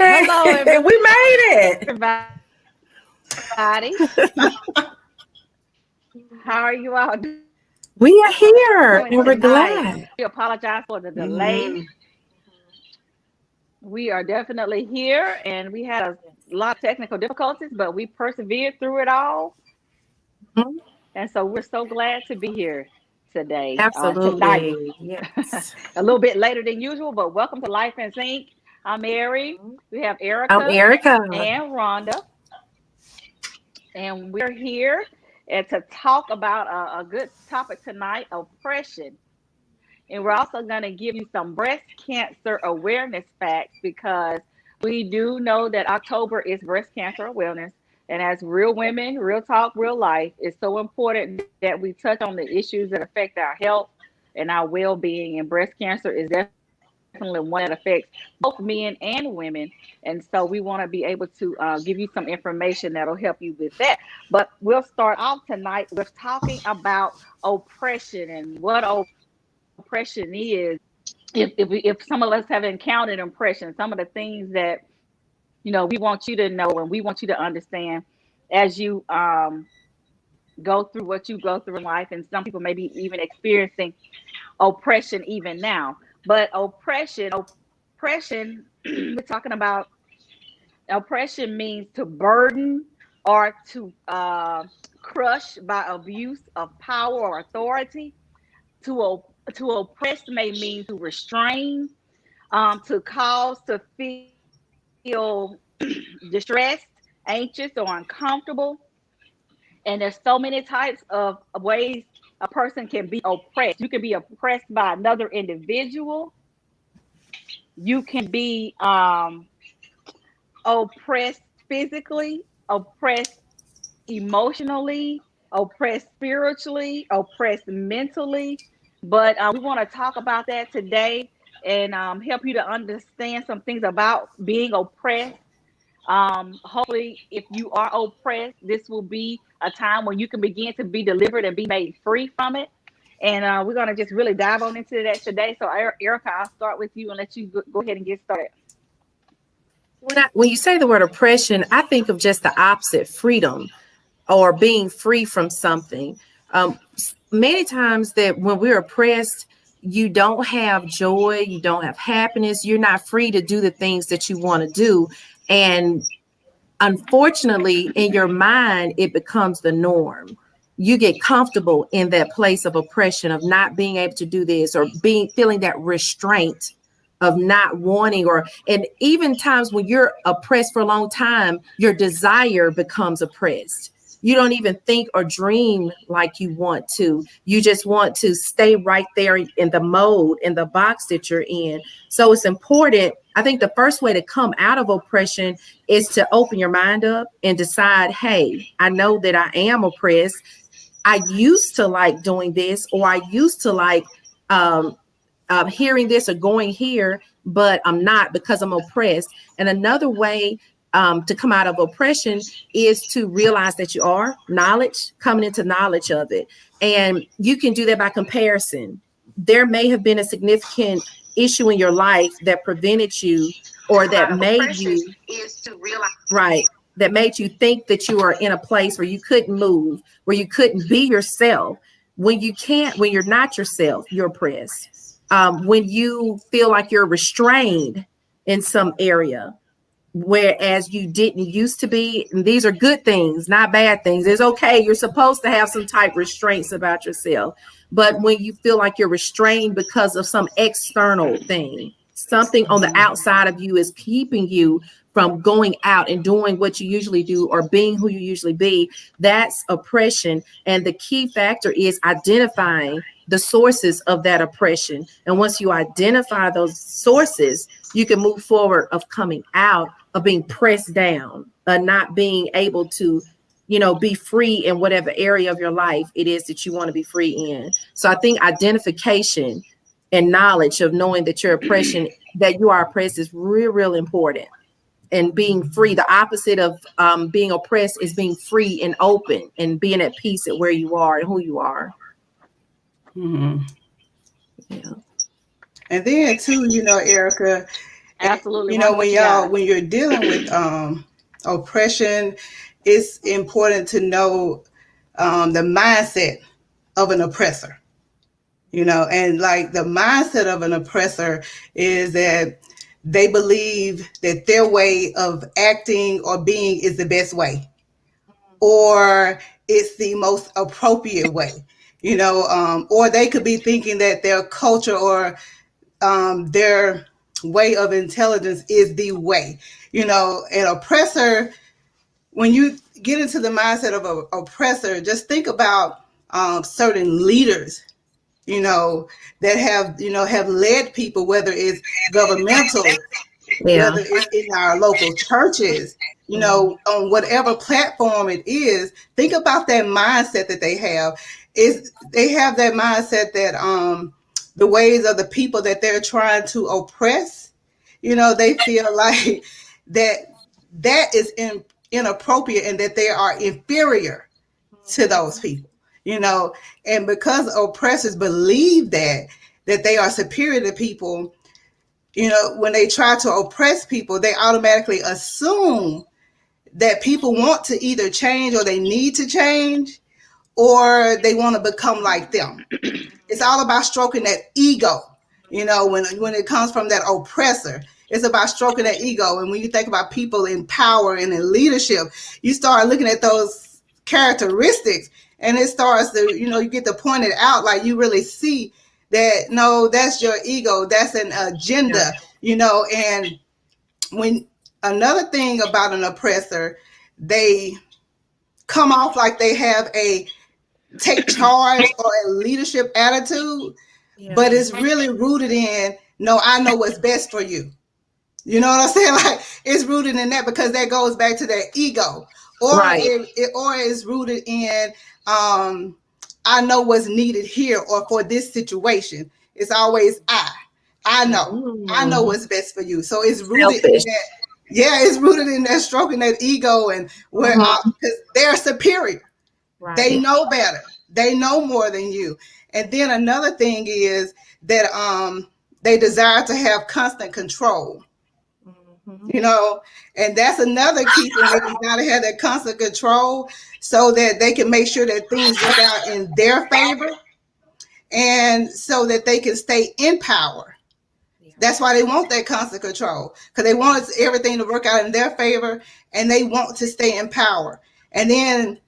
Hello, We made it. everybody. How are you all We are here doing and we're tonight? glad. We apologize for the delay. We are definitely here, and we had a lot of technical difficulties, but we persevered through it all. Mhm. And so we're so glad to be here tonight. Absolutely. Yes. A little bit later than usual, but welcome to Life in Sync. I'm Mary. We have I'm Erica Erica. and Rhonda, and we're here and to talk about a good topic tonight, oppression. And we're also going to give you some breast cancer awareness facts because we do know that October is breast cancer awareness. And as real women, real talk, real life, it's so important that we touch on the issues that affect our health and our well being. And breast cancer is definitely one that affects both men and women. And so we want to be able to give you some information that'll help you with that. But we'll start off tonight with talking about oppression and what oppression is. If some of us have encountered oppression, some of the things that we want you to know and we want you to understand as you go through what you go through in life, and some people may be even experiencing oppression even now. But oppression, we're talking about oppression means to burden or to crush by abuse of power or authority. To oppress may mean to restrain, to cause to feel distressed, anxious, or uncomfortable. And there's so many types of ways a person can be oppressed. You can be oppressed by another individual. You can be oppressed physically, oppressed emotionally, oppressed spiritually, oppressed mentally. But we want to talk about that today and help you to understand some things about being oppressed. Hopefully, if you are oppressed, this will be a time when you can begin to be delivered and be made free from it. And we're going to just really dive on into that today. So, Erica, I'll start with you and let you go ahead and get started. When you say the word oppression, I think of just the opposite, freedom or being free from something. Many times that when we're oppressed, you don't have joy, you don't have happiness, you're not free to do the things that you want to do. And unfortunately, in your mind, it becomes the norm. You get comfortable in that place of oppression, of not being able to do this, or feeling that restraint of not wanting, and even times when you're oppressed for a long time, your desire becomes oppressed. You don't even think or dream like you want to. You just want to stay right there in the mode, in the box that you're in. So it's important. I think the first way to come out of oppression is to open your mind up and decide, hey, I know that I am oppressed. I used to like doing this, or I used to like hearing this or going here, but I'm not because I'm oppressed. And another way to come out of oppression is to realize that you are coming into knowledge of it. And you can do that by comparison. There may have been a significant issue in your life that prevented you, or that made you that made you think that you are in a place where you couldn't move, where you couldn't be yourself. When you're not yourself, you're oppressed. When you feel like you're restrained in some area, whereas you didn't used to be. And these are good things, not bad things. It's okay. You're supposed to have some type restraints about yourself. But when you feel like you're restrained because of some external thing, something on the outside of you is keeping you from going out and doing what you usually do or being who you usually be, that's oppression. And the key factor is identifying the sources of that oppression. And once you identify those sources, you can move forward of coming out of being pressed down, not being able to, be free in whatever area of your life it is that you want to be free in. So I think identification and knowledge of knowing that that you are oppressed is real, real important. And being free, the opposite of being oppressed is being free and open and being at peace at where you are and who you are. Mm-hmm. Yeah. And then too, Erica, Absolutely. You know, Rhonda, what you got? when you're dealing with oppression, it's important to know the mindset of an oppressor. You know, and like the mindset of an oppressor is that they believe that their way of acting or being is the best way, or it's the most appropriate way. You know, or they could be thinking that their culture or their way of intelligence is the way. You know, an oppressor, when you get into the mindset of an oppressor, just think about certain leaders, you know, that have, you know, have led people, whether it's governmental, Yeah. whether it's in our local churches, you Mhm. know, on whatever platform it is. Think about that mindset that they have. Is they have that mindset that the ways of the people that they're trying to oppress, you know, they feel like that that is inappropriate and that they are inferior to those people, you know. And because oppressors believe that they are superior to people, you know, when they try to oppress people, they automatically assume that people want to either change or they need to change or they want to become like them. It's all about stroking that ego. You know, when it comes from that oppressor, it's about stroking that ego. And when you think about people in power and in leadership, you start looking at those characteristics, and it starts to, you know, you get to point it out, like you really see that no, that's your ego, that's an Yeah. agenda, you know. And when another thing about an oppressor, they come off like they have a take charge or a leadership attitude, Yeah. but it's really rooted in no, I know what's best for you. You know what I'm saying? Like it's rooted in that because that goes back to their ego, or Right. or it's rooted in I know what's needed here or for this situation. It's always I know Mm. what's best for you. So it's rooted in Selfish. that. Yeah, it's rooted in that stroking that ego and where Mhm. because they're superior. They Right. know better. They know more than you. And then another thing is that they desire to have constant control. Mhm. You know, and that's another key thing. They desire to have that constant control so that they can make sure that things work out in their favor and so that they can stay in power. Yeah. That's why they want that constant control because they want everything to work out in their favor and they want to stay in power. And then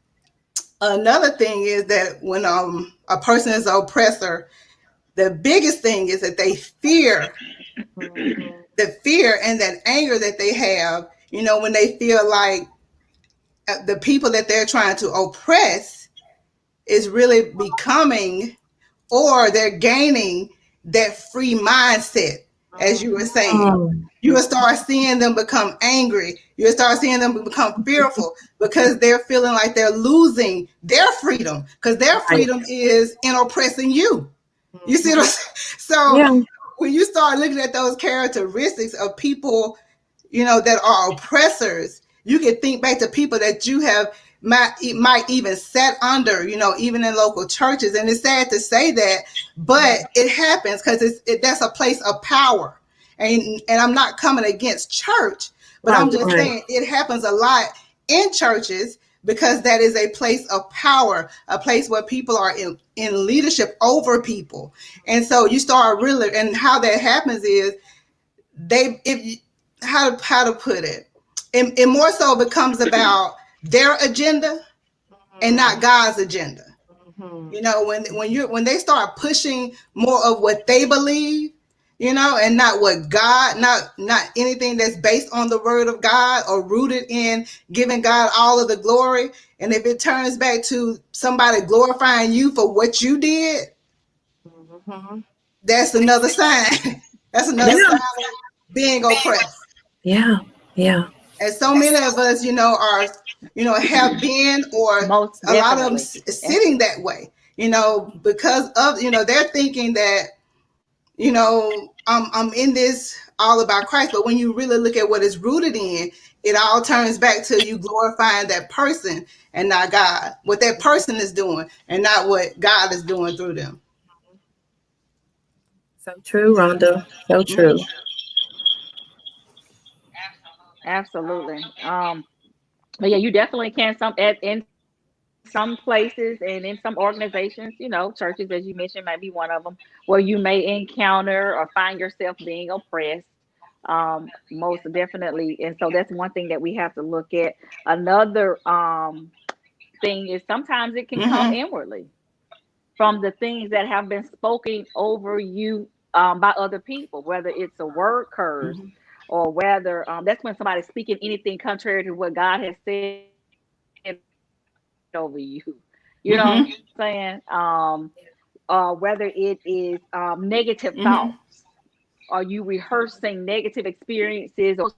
another thing is that when a person is an oppressor, the biggest thing is that they fear Mhm. the fear and that anger that they have, you know, when they feel like the people that they're trying to oppress is really becoming or they're gaining that free mindset, as you were saying. Mhm. You will start seeing them become angry. You'll start seeing them become fearful because they're feeling like they're losing their freedom because their Right. freedom is in oppressing you. You see what I'm Mhm. saying? So Yeah. when you start looking at those characteristics of people, you know, that are oppressors, you can think back to people that you have might even sat under, you know, even in local churches. And it's sad to say that, but it happens because that's a place of power. And I'm not coming against church, but Right. I'm just Right. saying it happens a lot in churches because that is a place of power, a place where people are in leadership over people. And so you start really, and how that happens is they if how to put it, it more so becomes about their agenda and not God's agenda. Mhm. You know, when they start pushing more of what they believe, you know, and not what God, not anything that's based on the word of God or rooted in giving God all of the glory. And if it turns back to somebody glorifying you for what you did, Mhm. that's another sign. That's another Yeah. sign of being oppressed. Yeah. Yeah. And so many of us, you know, are, you know, have been, or Most a lot of them definitely. And sitting that way, you know, because of, you know, they're thinking that, you know, I'm in this all about Christ. But when you really look at what it's rooted in, it all turns back to you glorifying that person and not God, what that person is doing and not what God is doing through them. So true, Rhonda. So Mm-hmm. true. Absolutely. But yeah, you definitely can in some places and in some organizations, churches, as you mentioned, might be one of them, where you may encounter or find yourself being oppressed. Most definitely. And so that's one thing that we have to look at. Another thing is sometimes it can come Mm-hmm. inwardly from the things that have been spoken over you by other people, whether it's a word curse Mm-hmm. or whether that's when somebody's speaking anything contrary to what God has said over you. You know what I'm saying? Mm-hmm. Whether it is negative thoughts. Mm-hmm. Are you rehearsing negative experiences or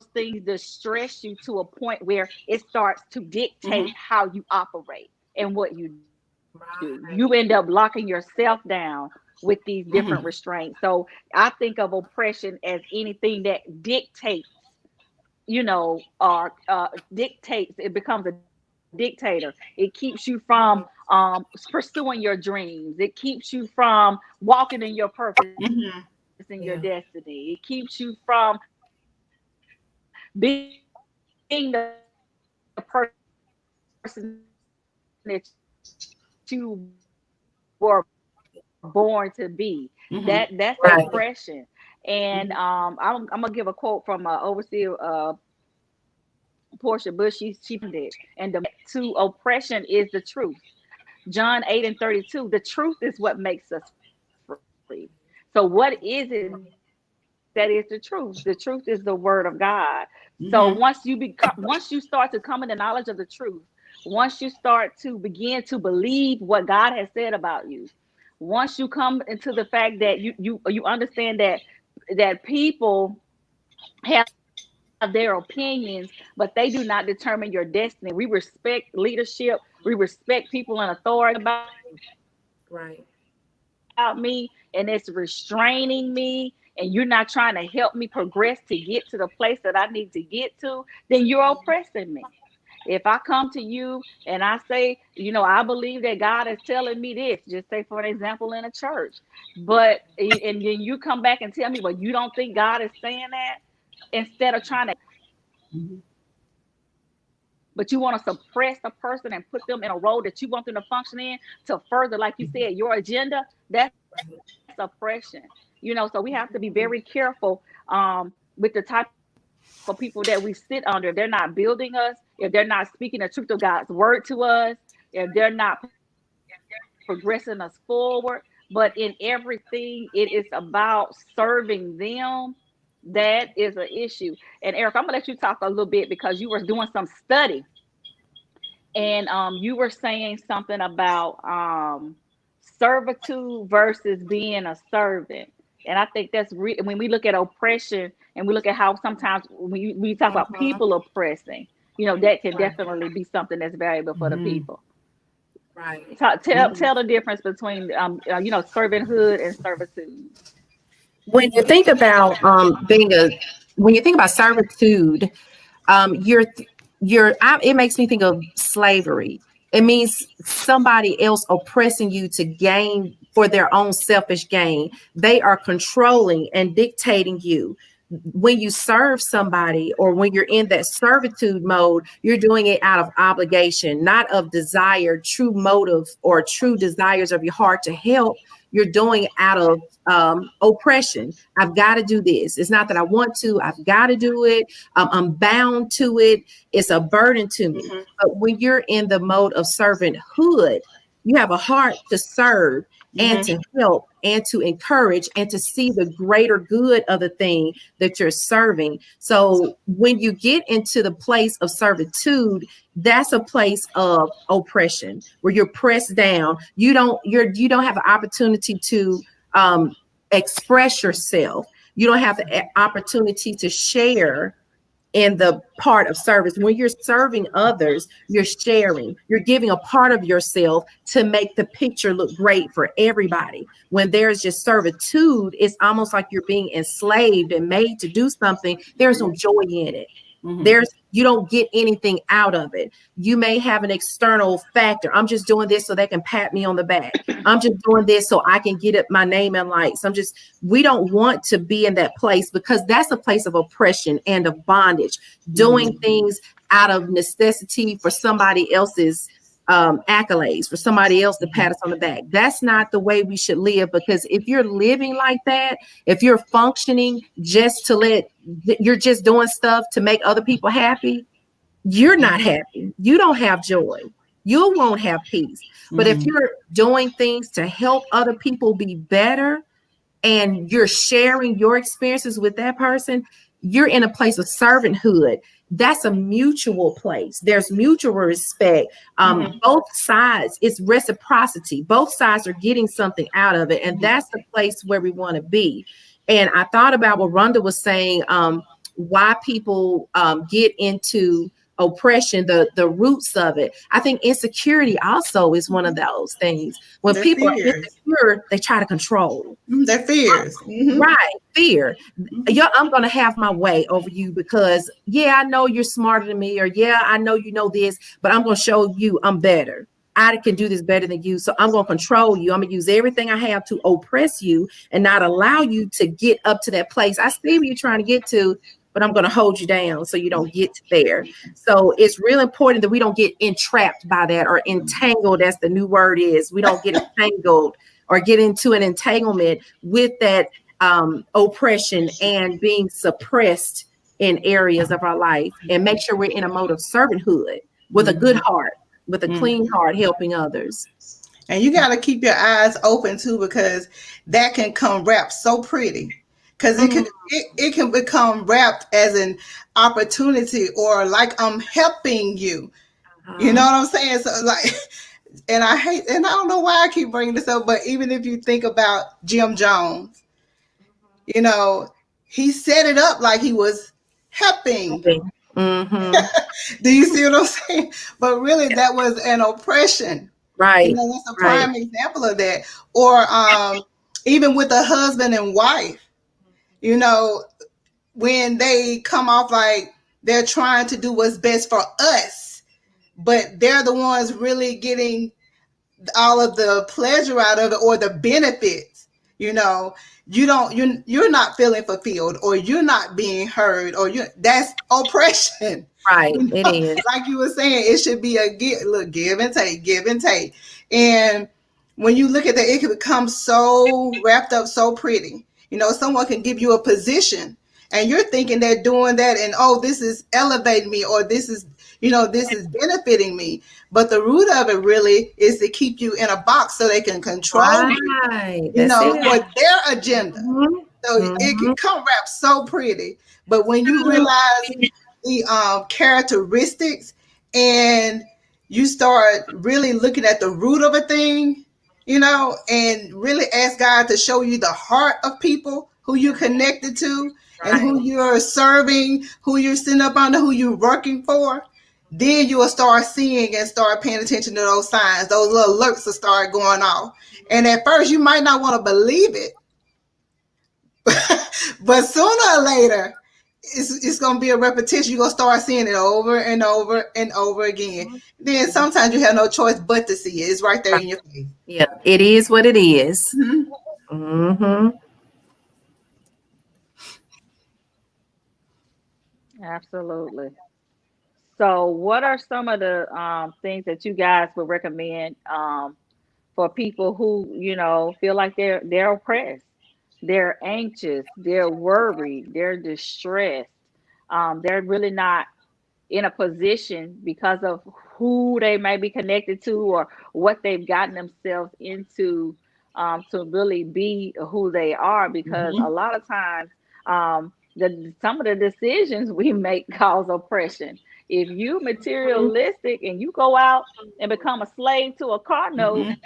those things distress you to a point where it starts to dictate how you Mm-hmm. operate and what you do? You end up locking yourself Right. down with these different restraints. So I think of oppression as anything that dictates, dictates. It becomes a dictator. It keeps you from pursuing your dreams. It keeps you from walking in your purpose and your Mm-hmm. destiny. It Yeah. keeps you from being the person that you were born to be. That's oppression. Mm-hmm. And Right. I'm gonna give a quote from overseer Portia Bush. She posted it, and the to oppression is the truth. John 8:32. The truth is what makes us free. So what is it that is the truth? The truth is the word of God. So once you once you start to come in the knowledge of the truth, once you start to begin to believe what God has said about you, once you come into the fact that you understand that people have their opinions, but they do not determine your destiny. We respect leadership. We respect people in authority about me, and it's Right. restraining me, and you're not trying to help me progress to get to the place that I need to get to, then you're oppressing me. If I come to you and I say, I believe that God is telling me this, just say for an example in a church, and then you come back and tell me, well, you don't think God is saying that, instead of trying to help me progress, Mm-hmm. but you want to suppress a person and put them in a role that you want them to function in to further, like you said, your agenda. That's oppression. So we have to be very careful with the type of people that we sit under. If they're not building us, if they're not speaking the truth of God's word to us, if they're not progressing us forward. But in everything, it is about serving them. That is an issue. And Eric, I'm gonna let you talk a little bit because you were doing some study, and you were saying something about servitude versus being a servant. And I think that's when we look at oppression and we look at how sometimes we talk about people Uh-huh. oppressing, that can Right. definitely be something that's valuable for the Mm-hmm. people. Right. Tell the difference between servanthood and servitude. When you think about when you think about servitude, you're it makes me think of slavery. It means somebody else oppressing you to gain for their own selfish gain. They are controlling and dictating you. When you serve somebody or when you're in that servitude mode, you're doing it out of obligation, not of desire, true motive, or true desires of your heart to help. You're doing it out of oppression. I've got to do this. It's not that I want to, I've got to do it. I'm bound to it. It's a burden to me. Mm-hmm. But when you're in the mode of servanthood, you have a heart to serve and Mm-hmm. to help and to encourage and to see the greater good of the thing that you're serving. So when you get into the place of servitude, that's a place of oppression where you're pressed down. You don't have the opportunity to express yourself. You don't have the opportunity to share in the part of service. When you're serving others, you're sharing, you're giving a part of yourself to make the picture look great for everybody. When there's just servitude, it's almost like you're being enslaved and made to do something. There's no joy in it. There's, you don't get anything out of it. You may have an external factor. I'm just doing this so they can pat me on the back. I'm just doing this so I can get my name in lights. We don't want to be in that place, because that's a place of oppression and of bondage, doing things out of necessity for somebody else's accolades, for somebody else to pat us on the back. That's not the way we should live, because if you're living like that, if you're functioning just to you're just doing stuff to make other people happy, you're not happy. You don't have joy. You won't have peace. But if you're doing things to help other people be better, and you're sharing your experiences with that person, you're in a place of servanthood. That's a mutual place. There's mutual respect. Both sides, it's reciprocity. Both sides are getting something out of it. And that's the place where we want to be. And I thought about what Rhonda was saying, why people get into oppression, the roots of it. I think insecurity also is one of those things. When people are insecure, they try to control. Their fears. Right. Fear. I'm going to have my way over you because, yeah, I know you're smarter than me, or yeah, I know you know this, but I'm going to show you I'm better. I can do this better than you. So I'm going to control you. I'm going to use everything I have to oppress you and not allow you to get up to that place. I see where you're trying to get to, but I'm going to hold you down so you don't get there. So it's real important that we don't get entrapped by that, or entangled, as the new word is. We don't get entangled or get into an entanglement with that oppression and being suppressed in areas of our life, and make sure we're in a mode of servanthood with a good heart, with a clean heart, helping others. And you got to keep your eyes open too, because that can come wrapped so pretty. Because it can become wrapped as an opportunity, or like I'm helping you. You know what I'm saying? So like, and I don't know why I keep bringing this up, but even if you think about Jim Jones, you know, he set it up like he was helping. Do you see what I'm saying? But really, that was an oppression. Right. You know, that's a prime example of that. Or even with a husband and wife. You know, when they come off like they're trying to do what's best for us, but they're the ones really getting all of the pleasure out of it, or the benefits. You know, you're not feeling fulfilled, or you're not being heard, or that's oppression. Right. You know? It is. Like you were saying, it should be a give and take. And when you look at that, it can become so wrapped up, so pretty. You know, someone can give you a position and you're thinking they're doing that, and this is elevating me, or this is, this is benefiting me. But the root of it really is to keep you in a box so they can control you, for their agenda. So it can come wrapped so pretty. But when you realize the characteristics, and you start really looking at the root of a thing, and really ask God to show you the heart of people who you're connected to, and who you're serving, who you're sitting up under, who you're working for, then you will start seeing and start paying attention to those signs. Those little alerts will start going off. And at first you might not want to believe it, but sooner or later, it's going to be a repetition. You're going to start seeing it over and over and over again. Then sometimes you have no choice but to see it. It's right there in your face. Yeah, it is what it is. Absolutely. So what are some of the things that you guys would recommend for people who, feel like they're oppressed, they're anxious, they're worried, they're distressed, they're really not in a position because of who they may be connected to or what they've gotten themselves into, to really be who they are, because a lot of times some of the decisions we make cause oppression. If you materialistic and you go out and become a slave to a car note,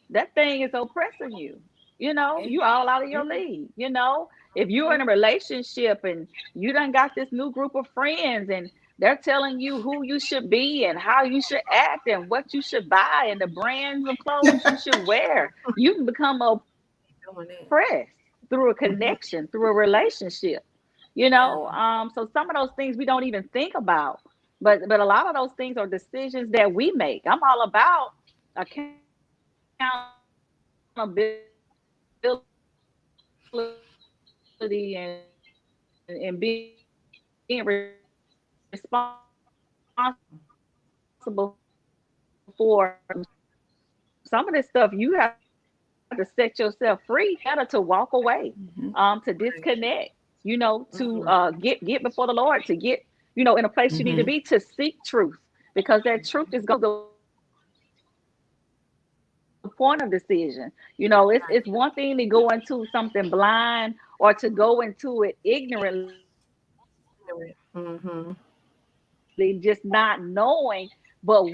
that thing is oppressing you. You all out of your league. If you're in a relationship and you done got this new group of friends and they're telling you who you should be and how you should act and what you should buy and the brands of clothes you should wear, you can become oppressed through a connection, through a relationship. So some of those things we don't even think about, but a lot of those things are decisions that we make. I'm all about accountability and being responsible for some of this stuff. You have to set yourself free. Better to walk away, to disconnect, to get before the Lord, to get, in a place you need to Mm-hmm. be, to seek truth, because that truth is going to the point of decision. It's one thing to go into something blind or to go into it ignorantly, just not knowing. But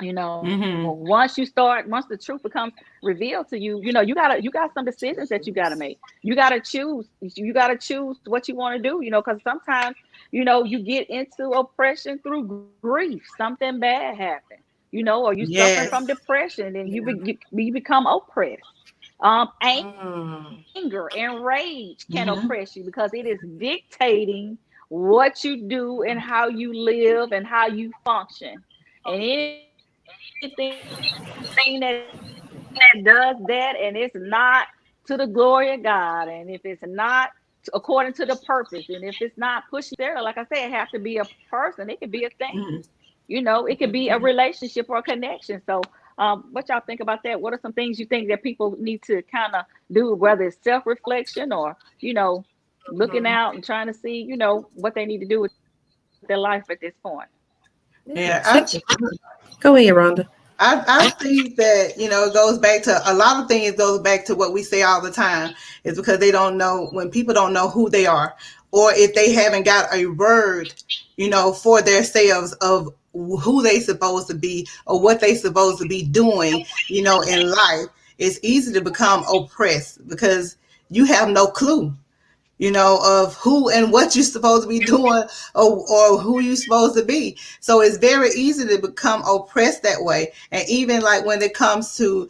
Mm-hmm. once the truth becomes revealed to you, you got some decisions that you got to make. You got to choose what you want to do, because sometimes, you get into oppression through grief. Something bad happened, or you suffering from Yes. depression, and Yeah. you become oppressed. Anger Mm. and rage can oppress you Mm-hmm. because it is dictating what you do and how you live and how you function. And anything that does that and it's not to the glory of God, and if it's not according to the purpose, and if it's not pushing you necessarily, like I said, it have to be a person. It could be a thing. Mm-hmm. It could be a relationship or a connection. So, what y'all think about that? What are some things you think that people need to kind of do, whether it's self-reflection or, looking Mhm. out and trying to see, what they need to do with their life at this point? Yeah. Yeah, Check it out. Go ahead, Rhonda. I think that, it goes back to a lot of things, goes back to what we say all the time, is because they don't know, when people don't know who they are, or if they haven't got a word, for themselves of who they supposed to be or what they supposed to be doing, in life. It's easy to become oppressed because you have no clue, of who and what you're supposed to be doing, or who you're supposed to be. So it's very easy to become oppressed that way. And even like when it comes to,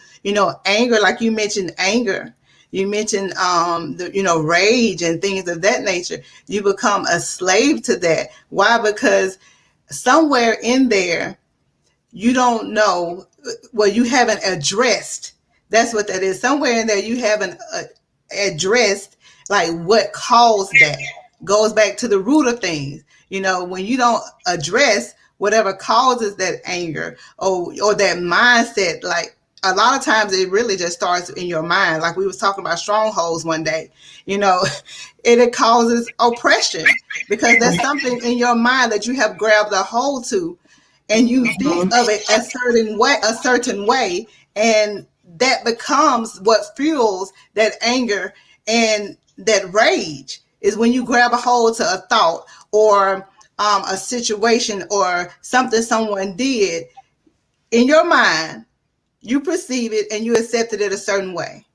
anger, like you mentioned, anger, you mentioned, rage and things of that nature. You become a slave to that. Why? Because somewhere in there, you don't know, well, you haven't addressed. That's what that is. Somewhere in there, you haven't addressed, like, what caused that. Goes back to the root of things. When you don't address whatever causes that anger, or that mindset, like, a lot of times it really just starts in your mind. Like we was talking about strongholds one day, you know, it causes oppression because there's something in your mind that you have grabbed a hold to, and you think Mhm. of it a certain way, and that becomes what fuels that anger and that rage. Is when you grab a hold to a thought, or a situation, or something someone did in your mind. You perceive it and you accepted it a certain way,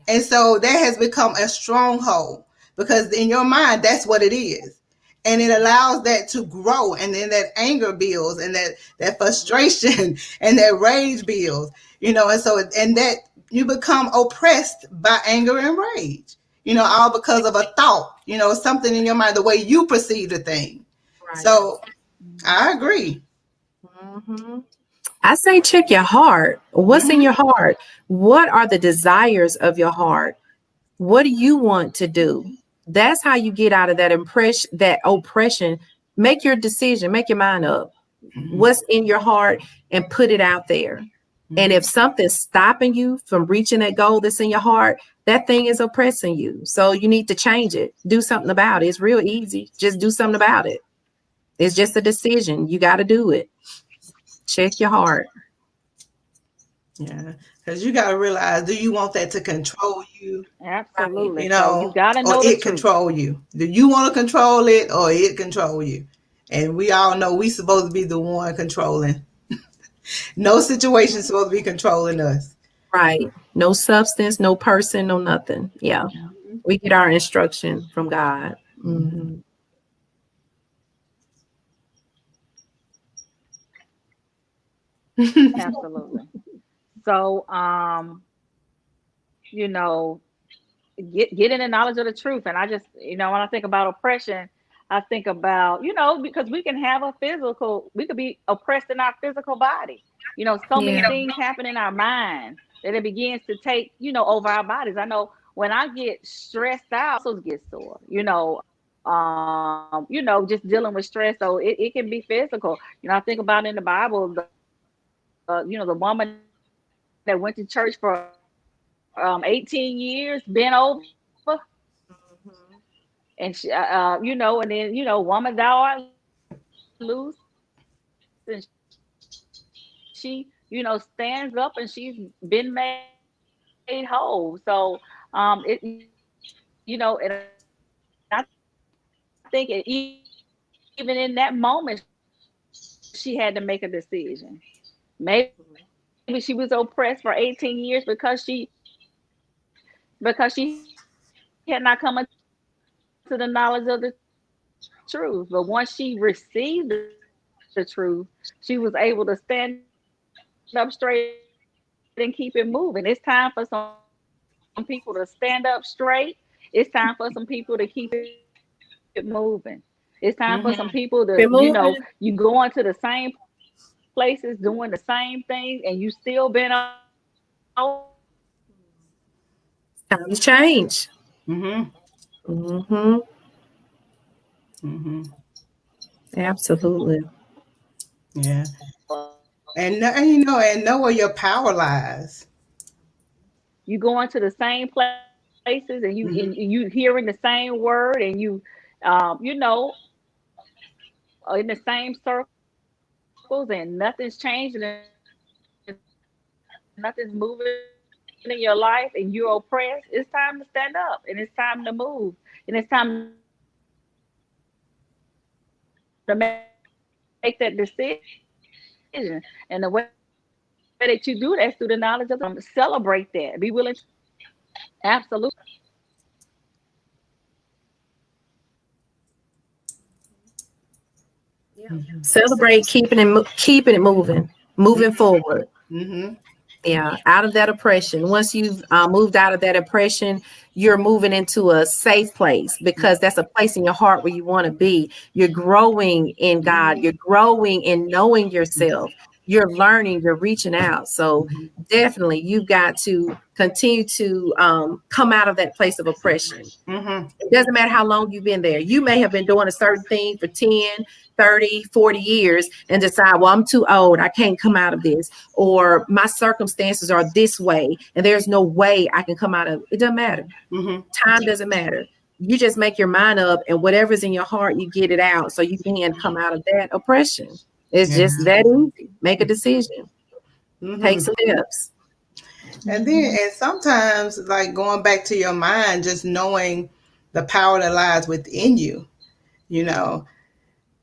and so that has become a stronghold, because in your mind, that's what it is. And it allows that to grow. And then that anger builds, and that frustration and that rage builds, and so, and that you become oppressed by anger and rage, all because of a thought, something in your mind, the way you perceive the thing. Right. So Mhm. I agree. Mhm. I say check your heart. What's in Mm-hmm. your heart? What are the desires of your heart? What do you want to do? That's how you get out of that oppression. Make your decision, make your mind up. Mm-hmm. What's in your heart and put it out there. And if Mm-hmm. something's stopping you from reaching that goal that's in your heart, that thing is oppressing you. So you need to change it. Do something about it. It's real easy. Just do something about it. It's just a decision. You got to do it. Check your heart. Yeah, because you got to realize, do you want that to control you, Right. Absolutely. So you got to or know the it truth. control you? Do you want to control it, or it control you? And we all know we supposed to be the one controlling. No situation supposed to be controlling us. Right. No substance, no person, no nothing. Yeah. Mhm. We get our instruction from God. Mm-hmm. Mhm. Absolutely. So, you know, get in the knowledge of the truth. And I just, when I think about oppression, I think about, because we can have we could be oppressed in our physical body. So many Yeah. things happen in our mind that it begins to take, over our bodies. I know when I get stressed out, muscles get sore, just dealing with stress. So it can be physical. I think about in the Bible, the woman that went to church for 18 years, bent over, and she, and then, woman thou art loose, and she, stands up and she's been made whole. So, and I think even in that moment, she had to make a decision. Maybe she was oppressed for 18 years because she had not come into the knowledge of the truth. But once she received the truth, she was able to stand up straight and keep it moving. It's time for some people to stand up straight. It's time for some people to keep it moving. It's time for some people to keep it moving. It's time for some people to, Mm-hmm. Been moving. you go into the same places doing the same things and you still been over. Time to change. Mm-hmm. Mm-hmm. Mm-hmm. Absolutely. Yeah. And know where your power lies. You go into the same places and you Mm-hmm. hearing the same word and you in the same circles and nothing's changing and nothing's moving in your life and you're oppressed. It's time to stand up and it's time to move and it's time to make that decision and the way that you do that is through the knowledge of the celebrate that, be willing to absolutely. Celebrate keeping it moving forward. Mm-hmm. Yeah, out of that oppression. Once you've moved out of that oppression, you're moving into a safe place because that's a place in your heart where you want to be. You're growing in God. You're growing in knowing yourself. You're learning. You're reaching out. So definitely, you've got to continue to come out of that place of oppression. Mm-hmm. It doesn't matter how long you've been there. You may have been doing a certain thing for 10, 30, 40 years and decide, well, I'm too old. I can't come out of this. Or my circumstances are this way and there's no way I can come out of it. It doesn't matter. Mm-hmm. Time doesn't matter. You just make your mind up and whatever's in your heart, you get it out so you can come out of that oppression. It's Yeah. just that easy. Make a decision. Take Mm-hmm. steps. And sometimes, like going back to your mind, just knowing the power that lies within you, you know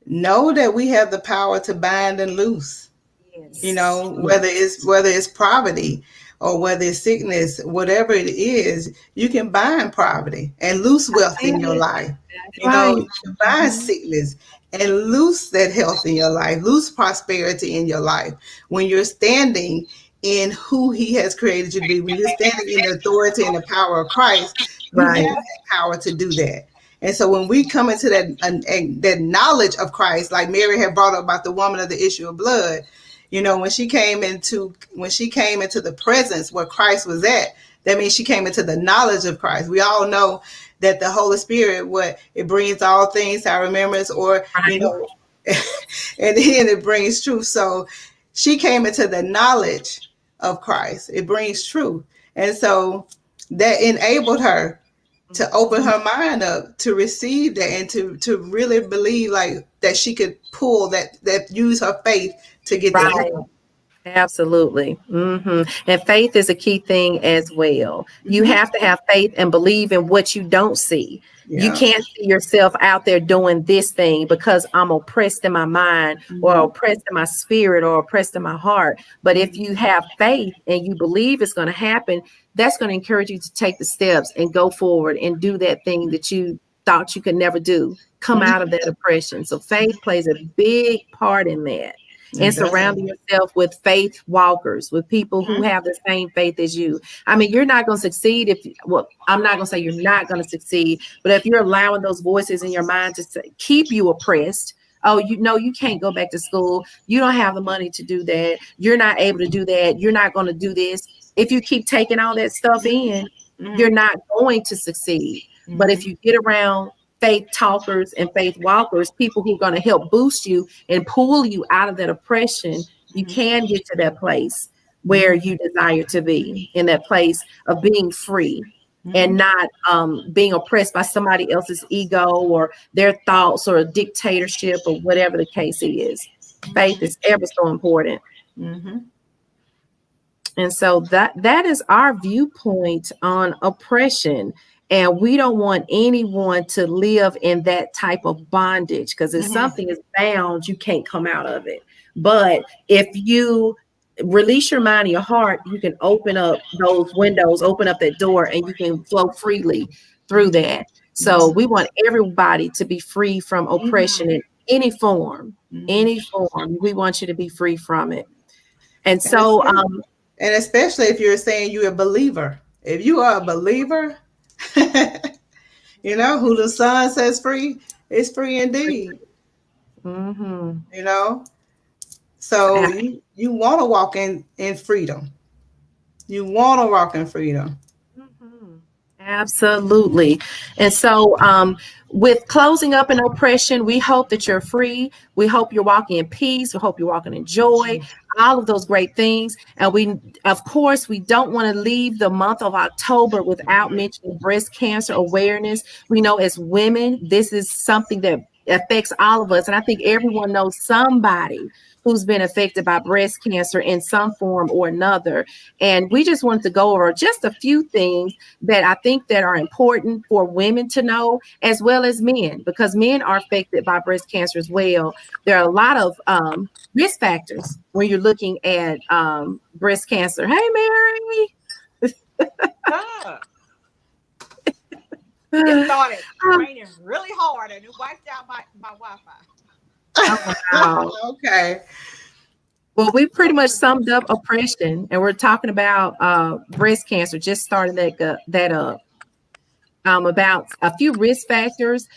that we have the power to bind and loose. Yes. Whether it's poverty or whether it's sickness, whatever it is, you can bind poverty and loose wealth in your life. That's You right. can bind sickness and loose that health in your life, loose prosperity in your life. When you're standing in who He has created you to be, when you're standing in the authority and the power of Christ, you have Right. that power to do that. And so when we come into that knowledge of Christ, like Mary had brought up about the woman of the issue of blood, when she came into the presence where Christ was at, that means she came into the knowledge of Christ. We all know that the Holy Spirit, what it brings all things to our remembrance, or Right. and then it brings truth. So she came into the knowledge of Christ. It brings truth, and so that enabled her to open her mind up to receive that and to really believe like that she could pull that use her faith to get that Right. healing. Absolutely. And faith is a key thing as well. You Mm-hmm. have to have faith and believe in what you don't see. You Yeah. can't see yourself out there doing this thing because I'm oppressed in my mind or Mm-hmm. oppressed in my spirit or oppressed in my heart. But if you have faith and you believe it's going to happen, that's going to encourage you to take the steps and go forward and do that thing that you thought you could never do. Come out of that oppression. So faith plays a big part in that. and It does. surrounding yourself with faith walkers, with people who have the same faith as you. I mean, you're not going to succeed if, well, I'm not going to say you're not going to succeed, but if you're allowing those voices in your mind to keep you oppressed. Oh, you know, you can't go back to school. You don't have the money to do that. You're not able to do that. You're not going to do this. If you keep taking all that stuff in, you're not going to succeed. But if you get around faith talkers and faith walkers, people who are going to help boost you and pull you out of that oppression, you can get to that place where you desire to be, in that place of being free and not being oppressed by somebody else's ego or their thoughts or a dictatorship or whatever the case is. Faith is ever so important. And so that is our viewpoint on oppression. And we don't want anyone to live in that type of bondage, because if something is bound, you can't come out of it. But if you release your mind and your heart, you can open up those windows, open up that door, and you can flow freely through that. So we want everybody to be free from oppression in any form, any form. We want you to be free from it. And so, and especially if you're saying you're a believer. If you are a believer, you know, who the Son sets free is free indeed. You know, so you want to walk in freedom. You want to walk in freedom. Absolutely. And so with closing up in oppression, we hope that you're free. We hope you're walking in peace. We hope you're walking in joy, all of those great things. And we, of course, we don't want to leave the month of October without mentioning breast cancer awareness. We know as women, this is something that affects all of us. And I think everyone knows somebody who's been affected by breast cancer in some form or another. And we just wanted to go over just a few things that I think that are important for women to know, as well as men, because men are affected by breast cancer as well. There are a lot of risk factors when you're looking at breast cancer. Hey, Mary. It started raining really hard and it wiped out my Wi-Fi. Oh, wow. Okay. Well, we pretty much summed up oppression, and we're talking about breast cancer, just starting that up. About a few risk factors.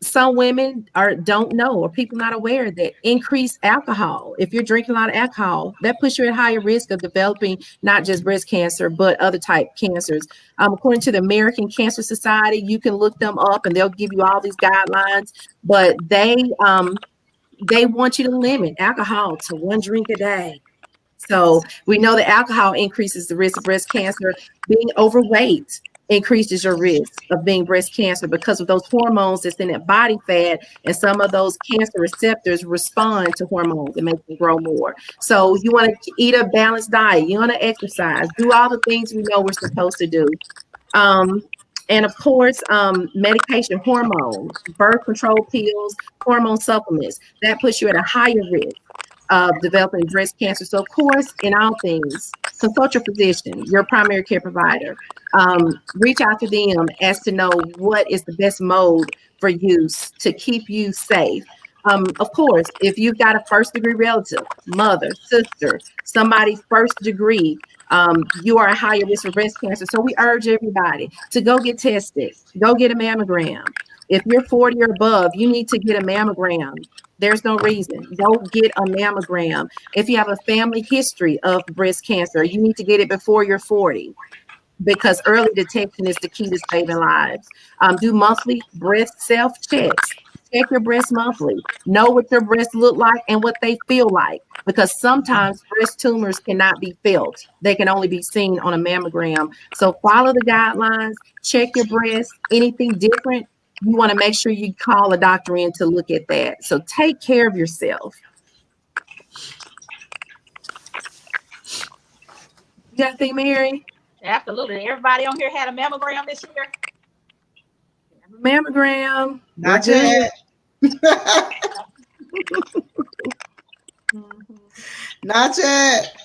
Some women don't know, or people not aware, that increased alcohol. If you're drinking a lot of alcohol, that puts you at higher risk of developing not just breast cancer, but other type cancers. According to the American Cancer Society, you can look them up and they'll give you all these guidelines, but they want you to limit alcohol to 1 drink a day. So we know that alcohol increases the risk of breast cancer. Being overweight increases your risk of being breast cancer because of those hormones that's in that body fat, and some of those cancer receptors respond to hormones and make them grow more. So you want to eat a balanced diet, you want to exercise, do all the things we know we're supposed to do. And of course, medication, hormones, birth control pills, hormone supplements, that puts you at a higher risk of developing breast cancer. So of course, in all things, consult your physician, your primary care provider. Reach out to them as to know what is the best mode for use to keep you safe. Of course, if you've got a first degree relative, mother, sister, somebody first degree, you are a higher risk for breast cancer. So we urge everybody to go get tested, go get a mammogram. If you're 40 or above, you need to get a mammogram. There's no reason. Go get a mammogram. If you have a family history of breast cancer, you need to get it before you're 40, because early detection is the key to saving lives. Do monthly breast self-checks. Check your breast monthly. Know what your breasts look like and what they feel like, because sometimes breast tumors cannot be felt. They can only be seen on a mammogram. So follow the guidelines, check your breasts. Anything different, you want to make sure you call a doctor in to look at that. So take care of yourself. You got anything, Mary? Absolutely. Everybody on here had a mammogram this year? Mammogram. Not yet. Not yet.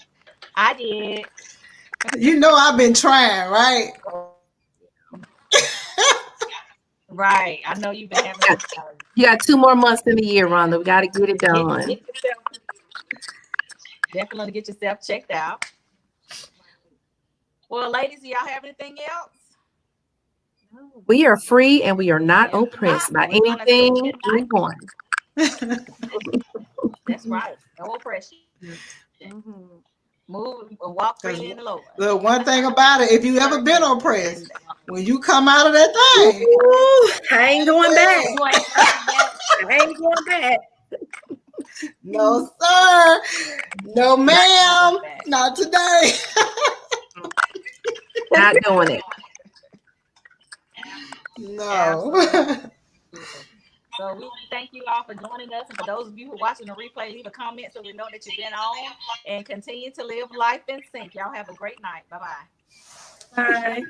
I did. You know I've been trying, right? Right. I know you've been having. You got 2 more months in the year, Rhonda. We got to get it done. definitely get yourself checked out. Well, ladies, do y'all have anything else? We are free and we are not If oppressed by not, we're gonna say anything, goodnight. anyone. That's right. No oppression. Mhm. Move and walk Because freely in the Lord. the one thing about it, if you ever been oppressed, And, when you come out of that thing, Ooh, I ain't going back. you ain't coming back. I ain't going back. no sir, no ma'am, Coming back. not today. Not doing it. No. Absolutely. So we thank you all for joining us. And for those of you who are watching the replay, leave a comment so we know that you've been on, and continue to live life in sync. Y'all have a great night. Bye-bye. Bye.